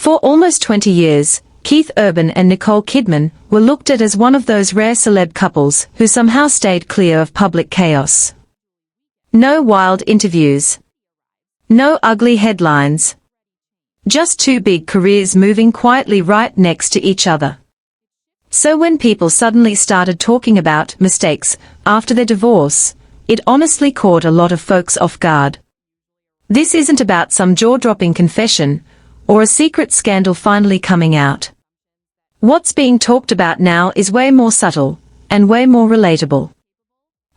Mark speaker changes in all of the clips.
Speaker 1: For almost 20 years, Keith Urban and Nicole Kidman were looked at as one of those rare celeb couples who somehow stayed clear of public chaos. No wild interviews. No ugly headlines. Just two big careers moving quietly right next to each other. So when people suddenly started talking about mistakes after their divorce, it honestly caught a lot of folks off guard. This isn't about some jaw-dropping confession, or a secret scandal finally coming out. What's being talked about now is way more subtle, and way more relatable.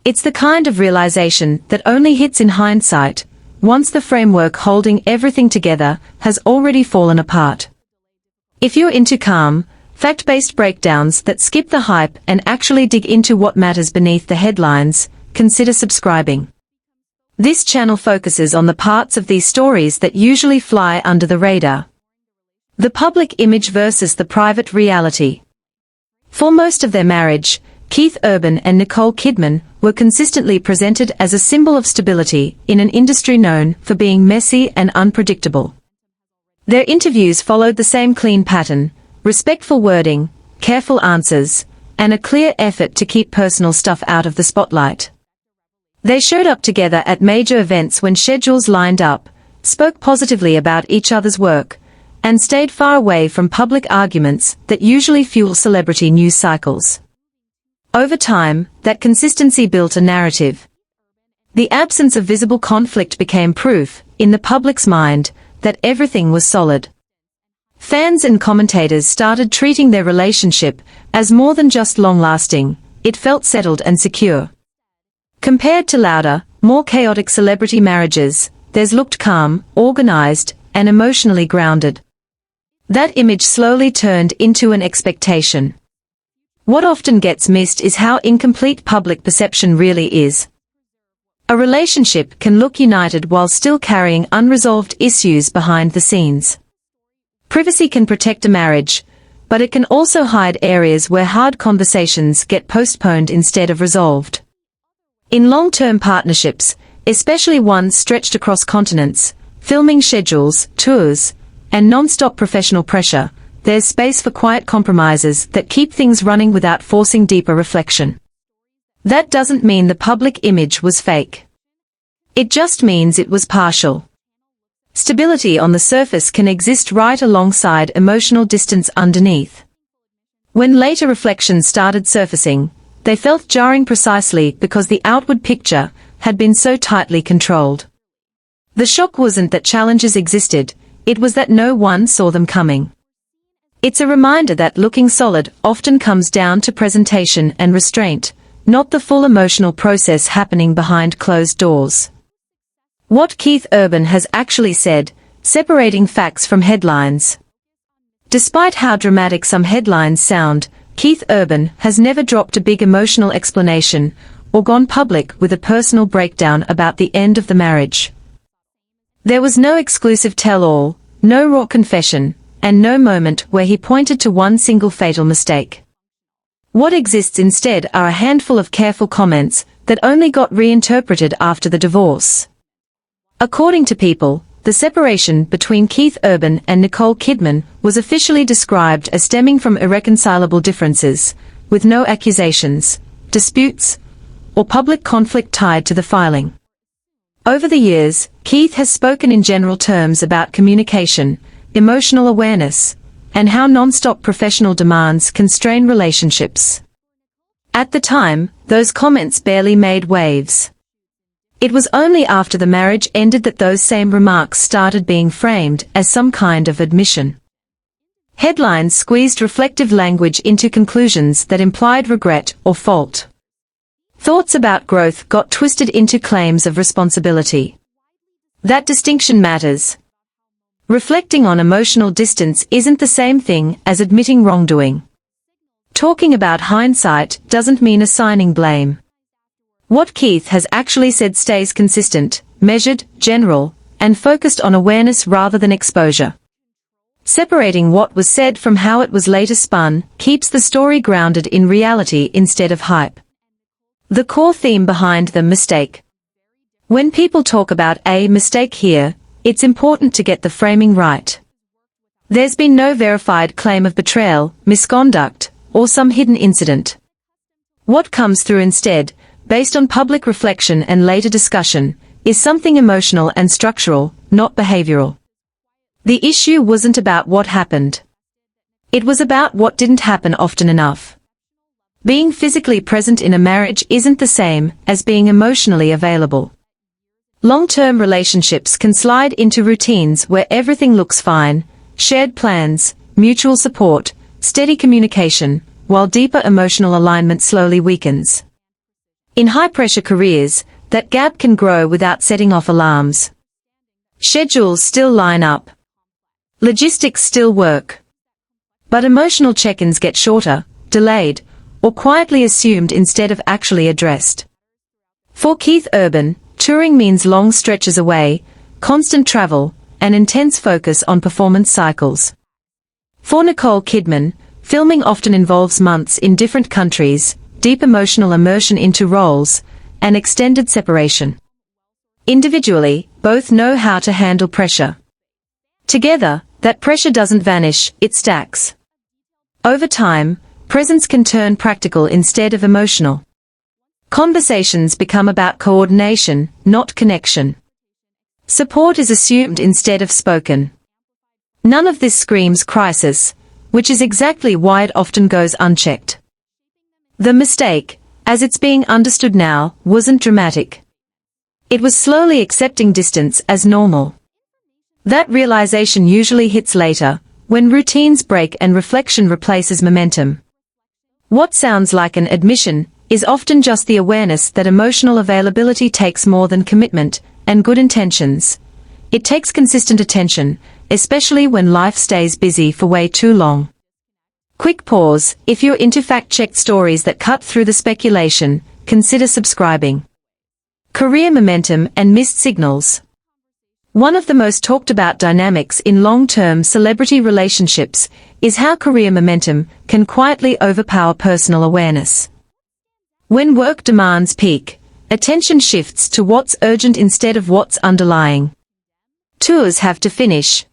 Speaker 1: It's the kind of realization that only hits in hindsight, once the framework holding everything together has already fallen apart. If you're into calm, fact-based breakdowns that skip the hype and actually dig into what matters beneath the headlines, consider subscribing. This channel focuses on the parts of these stories that usually fly under the radar. The public image versus the private reality. For most of their marriage, Keith Urban and Nicole Kidman were consistently presented as a symbol of stability in an industry known for being messy and unpredictable. Their interviews followed the same clean pattern: respectful wording, careful answers, and a clear effort to keep personal stuff out of the spotlight. They showed up together at major events when schedules lined up, spoke positively about each other's work, and stayed far away from public arguments that usually fuel celebrity news cycles. Over time, that consistency built a narrative. The absence of visible conflict became proof, in the public's mind, that everything was solid. Fans and commentators started treating their relationship as more than just long-lasting; it felt settled and secure. Compared to louder, more chaotic celebrity marriages, theirs looked calm, organized, and emotionally grounded. That image slowly turned into an expectation. What often gets missed is how incomplete public perception really is. A relationship can look united while still carrying unresolved issues behind the scenes. Privacy can protect a marriage, but it can also hide areas where hard conversations get postponed instead of resolved. In long-term partnerships, especially ones stretched across continents, filming schedules, tours, and non-stop professional pressure, there's space for quiet compromises that keep things running without forcing deeper reflection. That doesn't mean the public image was fake. It just means it was partial. Stability on the surface can exist right alongside emotional distance underneath. When later reflections started surfacing, they felt jarring precisely because the outward picture had been so tightly controlled. The shock wasn't that challenges existed, it was that no one saw them coming. It's a reminder that looking solid often comes down to presentation and restraint, not the full emotional process happening behind closed doors. What Keith Urban has actually said: separating facts from headlines. Despite how dramatic some headlines sound, Keith Urban has never dropped a big emotional explanation or gone public with a personal breakdown about the end of the marriage. There was no exclusive tell-all, no raw confession, and no moment where he pointed to one single fatal mistake. What exists instead are a handful of careful comments that only got reinterpreted after the divorce. According to People, the separation between Keith Urban and Nicole Kidman was officially described as stemming from irreconcilable differences, with no accusations, disputes, or public conflict tied to the filing. Over the years, Keith has spoken in general terms about communication, emotional awareness, and how non-stop professional demands can strain relationships. At the time, those comments barely made waves. It was only after the marriage ended that those same remarks started being framed as some kind of admission. Headlines squeezed reflective language into conclusions that implied regret or fault. Thoughts about growth got twisted into claims of responsibility. That distinction matters. Reflecting on emotional distance isn't the same thing as admitting wrongdoing. Talking about hindsight doesn't mean assigning blame. What Keith has actually said stays consistent, measured, general, and focused on awareness rather than exposure. Separating what was said from how it was later spun keeps the story grounded in reality instead of hype. The core theme behind the mistake. When people talk about a mistake here, it's important to get the framing right. There's been no verified claim of betrayal, misconduct, or some hidden incident. What comes through instead, based on public reflection and later discussion, is something emotional and structural, not behavioral. The issue wasn't about what happened. It was about what didn't happen often enough. Being physically present in a marriage isn't the same as being emotionally available. Long-term relationships can slide into routines where everything looks fine, shared plans, mutual support, steady communication, while deeper emotional alignment slowly weakens. In high-pressure careers, that gap can grow without setting off alarms. Schedules still line up. Logistics still work. But emotional check-ins get shorter, delayed, or quietly assumed instead of actually addressed. For Keith Urban, touring means long stretches away, constant travel, and intense focus on performance cycles. For Nicole Kidman, filming often involves months in different countries, deep emotional immersion into roles, and extended separation. Individually, both know how to handle pressure. Together, that pressure doesn't vanish, it stacks. Over time, presence can turn practical instead of emotional. Conversations become about coordination, not connection. Support is assumed instead of spoken. None of this screams crisis, which is exactly why it often goes unchecked. The mistake, as it's being understood now, wasn't dramatic. It was slowly accepting distance as normal. That realization usually hits later, when routines break and reflection replaces momentum. What sounds like an admission is often just the awareness that emotional availability takes more than commitment and good intentions. It takes consistent attention, especially when life stays busy for way too long. Quick pause: if you're into fact-checked stories that cut through the speculation, consider subscribing. Career momentum and missed signals. One of the most talked about dynamics in long-term celebrity relationships is how career momentum can quietly overpower personal awareness. When work demands peak, attention shifts to what's urgent instead of what's underlying. Tours have to finish.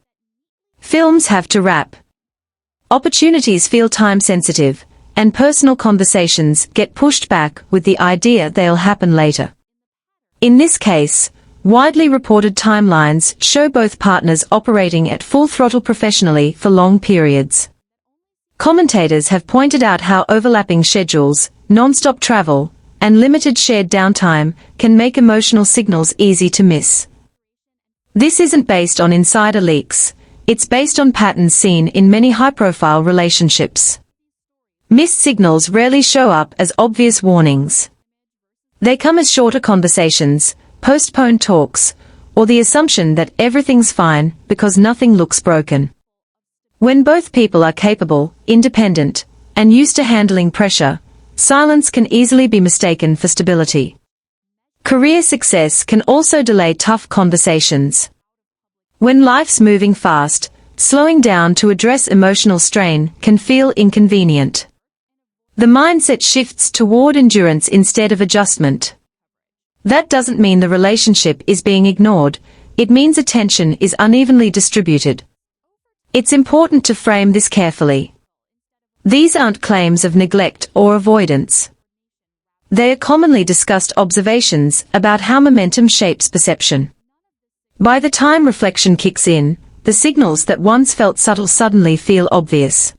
Speaker 1: Films have to wrap. Opportunities feel time-sensitive, and personal conversations get pushed back with the idea they'll happen later. In this case, widely reported timelines show both partners operating at full throttle professionally for long periods. Commentators have pointed out how overlapping schedules, non-stop travel, and limited shared downtime can make emotional signals easy to miss. This isn't based on insider leaks, it's based on patterns seen in many high-profile relationships. Missed signals rarely show up as obvious warnings. They come as shorter conversations, postponed talks, or the assumption that everything's fine because nothing looks broken. When both people are capable, independent, and used to handling pressure, silence can easily be mistaken for stability. Career success can also delay tough conversations. When life's moving fast, slowing down to address emotional strain can feel inconvenient. The mindset shifts toward endurance instead of adjustment. That doesn't mean the relationship is being ignored, it means attention is unevenly distributed. It's important to frame this carefully. These aren't claims of neglect or avoidance. They are commonly discussed observations about how momentum shapes perception. By the time reflection kicks in, the signals that once felt subtle suddenly feel obvious.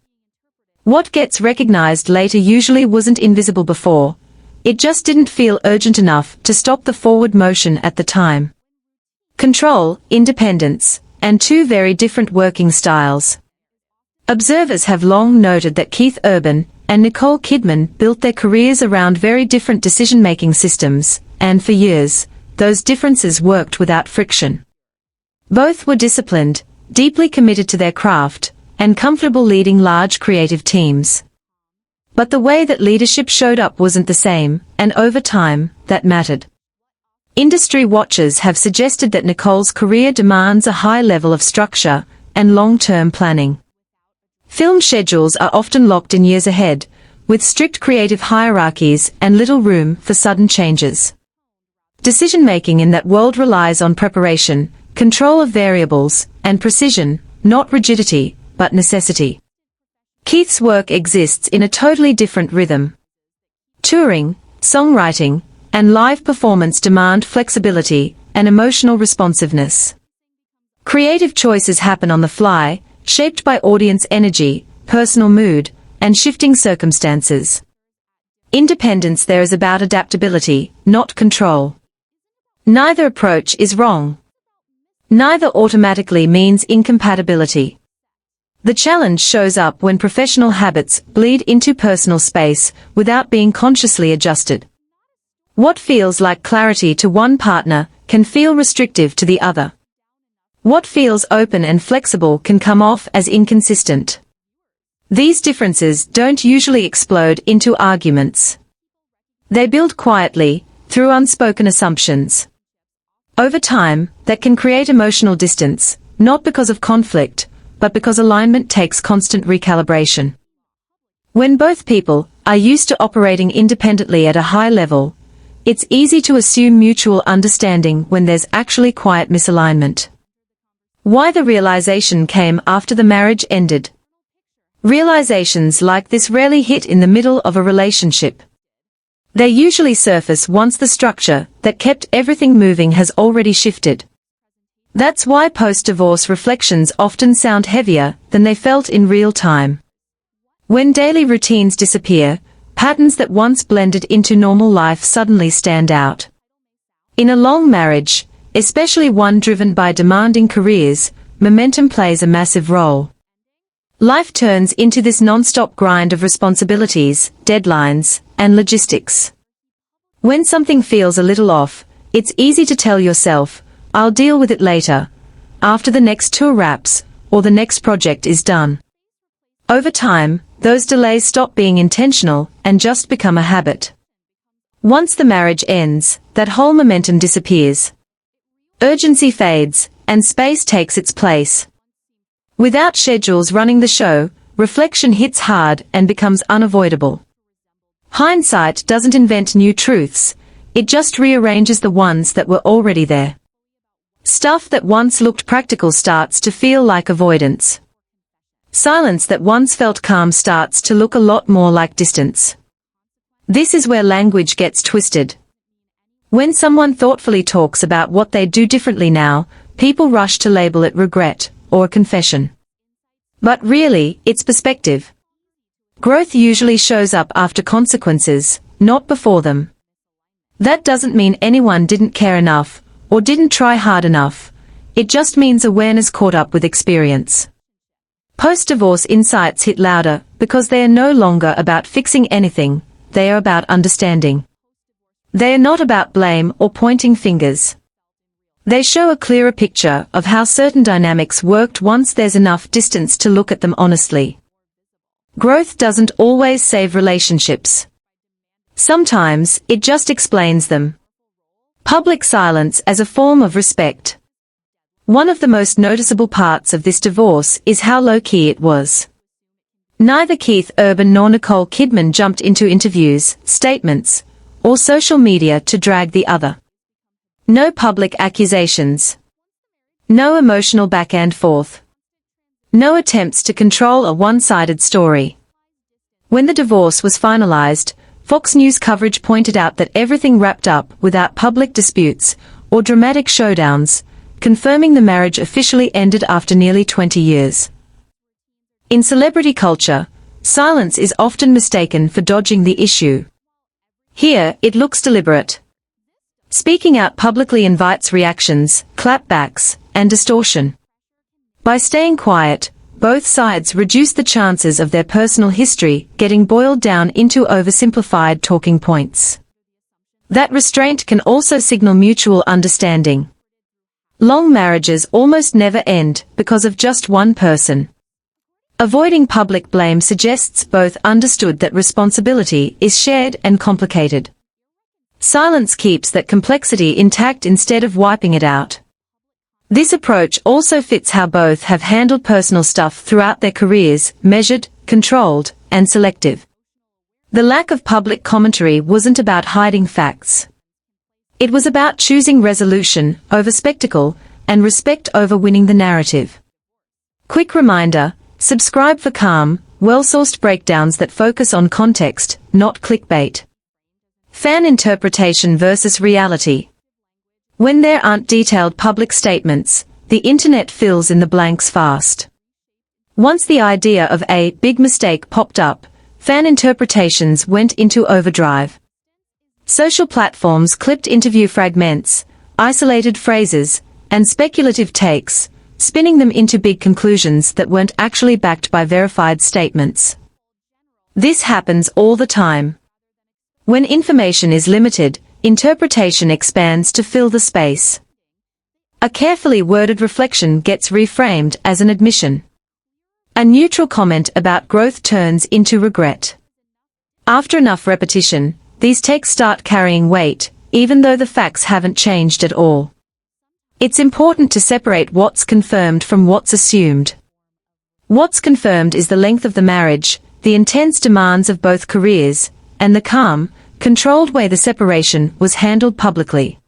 Speaker 1: What gets recognized later usually wasn't invisible before. It just didn't feel urgent enough to stop the forward motion at the time. Control, independence, and two very different working styles. Observers have long noted that Keith Urban and Nicole Kidman built their careers around very different decision-making systems, and for years, those differences worked without friction. Both were disciplined, deeply committed to their craft, and comfortable leading large creative teams. But the way that leadership showed up wasn't the same, and over time, that mattered. Industry watchers have suggested that Nicole's career demands a high level of structure and long-term planning. Film schedules are often locked in years ahead, with strict creative hierarchies and little room for sudden changes. Decision-making in that world relies on preparation, control of variables, and precision, not rigidity, but necessity. Keith's work exists in a totally different rhythm. Touring, songwriting, and live performance demand flexibility and emotional responsiveness. Creative choices happen on the fly, shaped by audience energy, personal mood, and shifting circumstances. Independence there is about adaptability, not control. Neither approach is wrong. Neither automatically means incompatibility. The challenge shows up when professional habits bleed into personal space without being consciously adjusted. What feels like clarity to one partner can feel restrictive to the other. What feels open and flexible can come off as inconsistent. These differences don't usually explode into arguments. They build quietly, through unspoken assumptions. Over time, that can create emotional distance, not because of conflict, but because alignment takes constant recalibration. When both people are used to operating independently at a high level, it's easy to assume mutual understanding when there's actually quiet misalignment. Why the realization came after the marriage ended. Realizations like this rarely hit in the middle of a relationship. They usually surface once the structure that kept everything moving has already shifted. That's why post-divorce reflections often sound heavier than they felt in real time. When daily routines disappear, patterns that once blended into normal life suddenly stand out. In a long marriage, especially one driven by demanding careers, momentum plays a massive role. Life turns into this non-stop grind of responsibilities, deadlines, and logistics. When something feels a little off, it's easy to tell yourself, I'll deal with it later, after the next tour wraps, or the next project is done. Over time, those delays stop being intentional and just become a habit. Once the marriage ends, that whole momentum disappears. Urgency fades, and space takes its place. Without schedules running the show, reflection hits hard and becomes unavoidable. Hindsight doesn't invent new truths, it just rearranges the ones that were already there. Stuff that once looked practical starts to feel like avoidance. Silence that once felt calm starts to look a lot more like distance. This is where language gets twisted. When someone thoughtfully talks about what they do differently now, people rush to label it regret or a confession. But really, it's perspective. Growth usually shows up after consequences, not before them. That doesn't mean anyone didn't care enough, or didn't try hard enough. It just means awareness caught up with experience. Post-divorce insights hit louder because they are no longer about fixing anything, they are about understanding. They are not about blame or pointing fingers. They show a clearer picture of how certain dynamics worked once there's enough distance to look at them honestly. Growth doesn't always save relationships. Sometimes, it just explains them. Public silence as a form of respect. One of the most noticeable parts of this divorce is how low-key it was. Neither Keith Urban nor Nicole Kidman jumped into interviews, statements, or social media to drag the other. No public accusations. No emotional back and forth. No attempts to control a one-sided story. When the divorce was finalized, Fox News coverage pointed out that everything wrapped up without public disputes or dramatic showdowns, confirming the marriage officially ended after nearly 20 years. In celebrity culture, silence is often mistaken for dodging the issue. Here, it looks deliberate. Speaking out publicly invites reactions, clapbacks, and distortion. By staying quiet, both sides reduce the chances of their personal history getting boiled down into oversimplified talking points. That restraint can also signal mutual understanding. Long marriages almost never end because of just one person. Avoiding public blame suggests both understood that responsibility is shared and complicated. Silence keeps that complexity intact instead of wiping it out. This approach also fits how both have handled personal stuff throughout their careers, measured, controlled, and selective. The lack of public commentary wasn't about hiding facts. It was about choosing resolution over spectacle, and respect over winning the narrative. Quick reminder, Subscribe for calm, well-sourced breakdowns that focus on context, not clickbait. Fan interpretation versus reality. When there aren't detailed public statements, the internet fills in the blanks fast. Once the idea of a big mistake popped up, fan interpretations went into overdrive. Social platforms clipped interview fragments, isolated phrases, and speculative takes, spinning them into big conclusions that weren't actually backed by verified statements. This happens all the time. When information is limited, interpretation expands to fill the space. A carefully worded reflection gets reframed as an admission. A neutral comment about growth turns into regret. After enough repetition, these takes start carrying weight, even though the facts haven't changed at all. It's important to separate what's confirmed from what's assumed. What's confirmed is the length of the marriage, the intense demands of both careers, and the calm, controlled way the separation was handled publicly.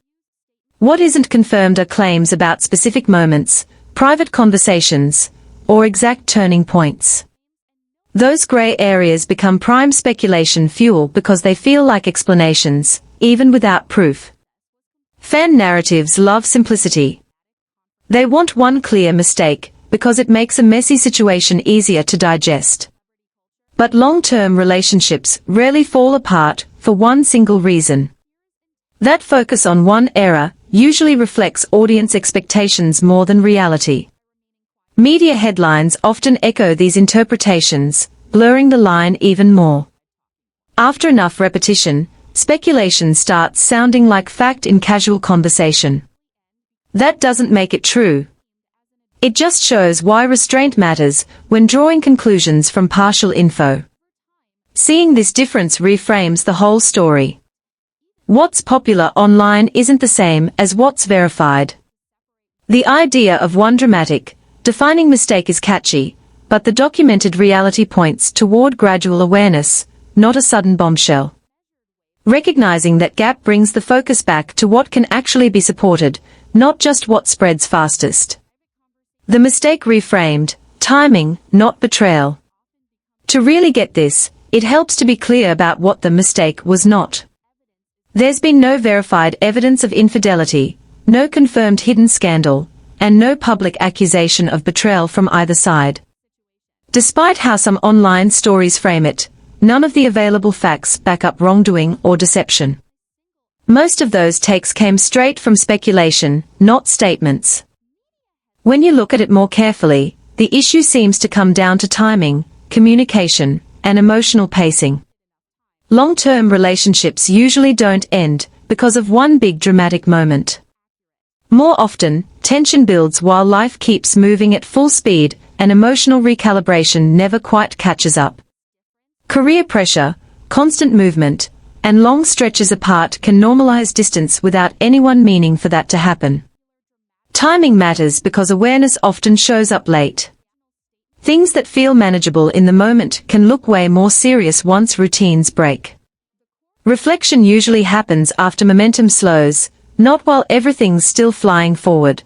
Speaker 1: What isn't confirmed are claims about specific moments, private conversations, or exact turning points. Those gray areas become prime speculation fuel because they feel like explanations, even without proof. Fan narratives love simplicity. They want one clear mistake, because it makes a messy situation easier to digest. But long-term relationships rarely fall apart for one single reason. That focus on one error usually reflects audience expectations more than reality. Media headlines often echo these interpretations, blurring the line even more. After enough repetition, speculation starts sounding like fact in casual conversation. That doesn't make it true. It just shows why restraint matters when drawing conclusions from partial info. Seeing this difference reframes the whole story. What's popular online isn't the same as what's verified. The idea of one dramatic, defining mistake is catchy, but the documented reality points toward gradual awareness, not a sudden bombshell. Recognizing that gap brings the focus back to what can actually be supported, not just what spreads fastest. The mistake reframed, timing, not betrayal. To really get this, it helps to be clear about what the mistake was not. There's been no verified evidence of infidelity, no confirmed hidden scandal, and no public accusation of betrayal from either side. Despite how some online stories frame it, none of the available facts back up wrongdoing or deception. Most of those takes came straight from speculation, not statements. When you look at it more carefully, the issue seems to come down to timing, communication, and emotional pacing. Long-term relationships usually don't end because of one big dramatic moment. More often, tension builds while life keeps moving at full speed, and emotional recalibration never quite catches up. Career pressure, constant movement, and long stretches apart can normalize distance without anyone meaning for that to happen. Timing matters because awareness often shows up late. Things that feel manageable in the moment can look way more serious once routines break. Reflection usually happens after momentum slows, not while everything's still flying forward.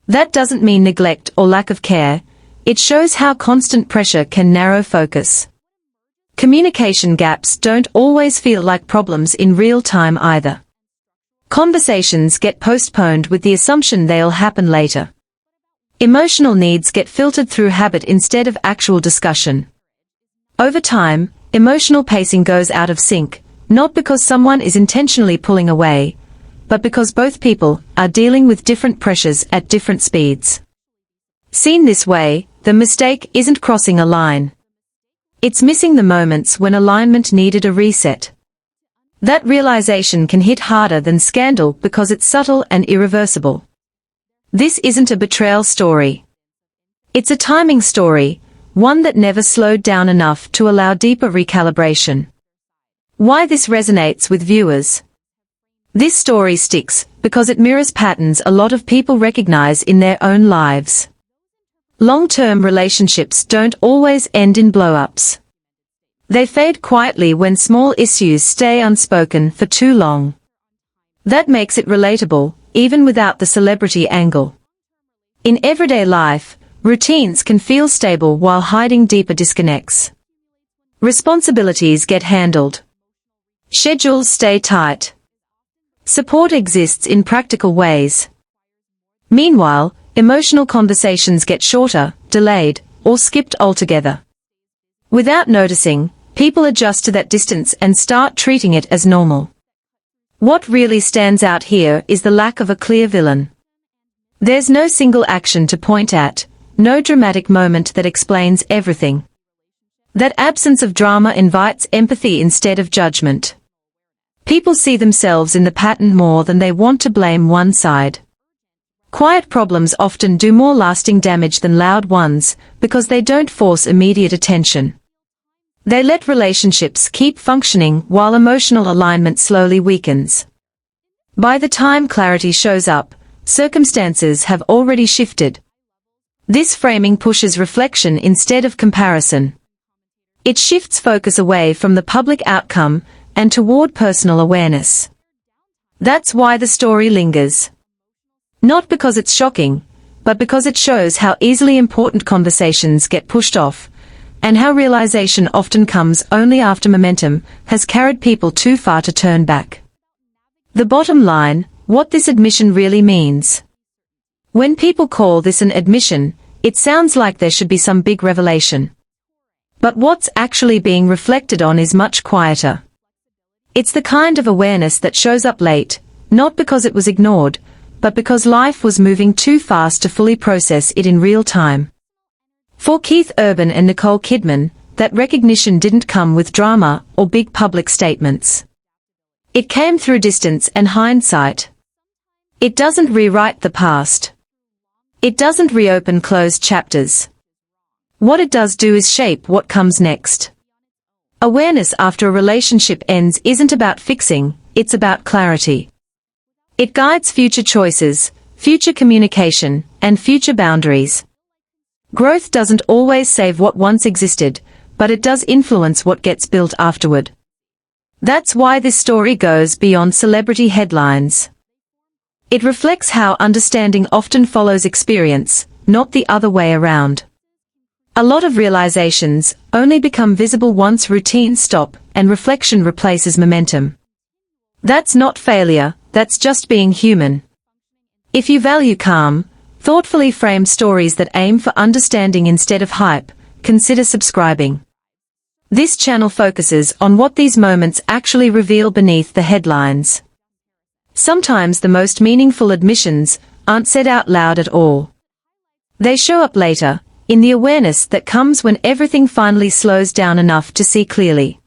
Speaker 1: That doesn't mean neglect or lack of care, it shows how constant pressure can narrow focus. Communication gaps don't always feel like problems in real time either. Conversations get postponed with the assumption they'll happen later. Emotional needs get filtered through habit instead of actual discussion. Over time, emotional pacing goes out of sync, not because someone is intentionally pulling away, but because both people are dealing with different pressures at different speeds. Seen this way, the mistake isn't crossing a line. It's missing the moments when alignment needed a reset. That realization can hit harder than scandal because it's subtle and irreversible. This isn't a betrayal story. It's a timing story, one that never slowed down enough to allow deeper recalibration. Why this resonates with viewers? This story sticks because it mirrors patterns a lot of people recognize in their own lives. Long-term relationships don't always end in blow-ups. They fade quietly when small issues stay unspoken for too long. That makes it relatable, even without the celebrity angle. In everyday life, Routines can feel stable while hiding deeper disconnects. Responsibilities get handled. Schedules stay tight. Support exists in practical ways. Meanwhile, emotional conversations get shorter, delayed, or skipped altogether. Without noticing, people adjust to that distance and start treating it as normal. What really stands out here is the lack of a clear villain. There's no single action to point at, no dramatic moment that explains everything. That absence of drama invites empathy instead of judgment. People see themselves in the pattern more than they want to blame one side. Quiet problems often do more lasting damage than loud ones, because they don't force immediate attention. They let relationships keep functioning while emotional alignment slowly weakens. By the time clarity shows up, circumstances have already shifted. This framing pushes reflection instead of comparison. It shifts focus away from the public outcome and toward personal awareness. That's why the story lingers. Not because it's shocking, but because it shows how easily important conversations get pushed off, and how realization often comes only after momentum has carried people too far to turn back. The bottom line, what this admission really means. When people call this an admission, it sounds like there should be some big revelation. But what's actually being reflected on is much quieter. It's the kind of awareness that shows up late, not because it was ignored, but because life was moving too fast to fully process it in real time. For Keith Urban and Nicole Kidman, that recognition didn't come with drama or big public statements. It came through distance and hindsight. It doesn't rewrite the past. It doesn't reopen closed chapters. What it does do is shape what comes next. Awareness after a relationship ends isn't about fixing, it's about clarity. It guides future choices, future communication, and future boundaries. Growth doesn't always save what once existed, but it does influence what gets built afterward. That's why this story goes beyond celebrity headlines. It reflects how understanding often follows experience, not the other way around. A lot of realizations only become visible once routines stop and reflection replaces momentum. That's not failure, that's just being human. If you value calm, thoughtfully framed stories that aim for understanding instead of hype, consider subscribing. This channel focuses on what these moments actually reveal beneath the headlines. Sometimes the most meaningful admissions aren't said out loud at all. They show up later, in the awareness that comes when everything finally slows down enough to see clearly.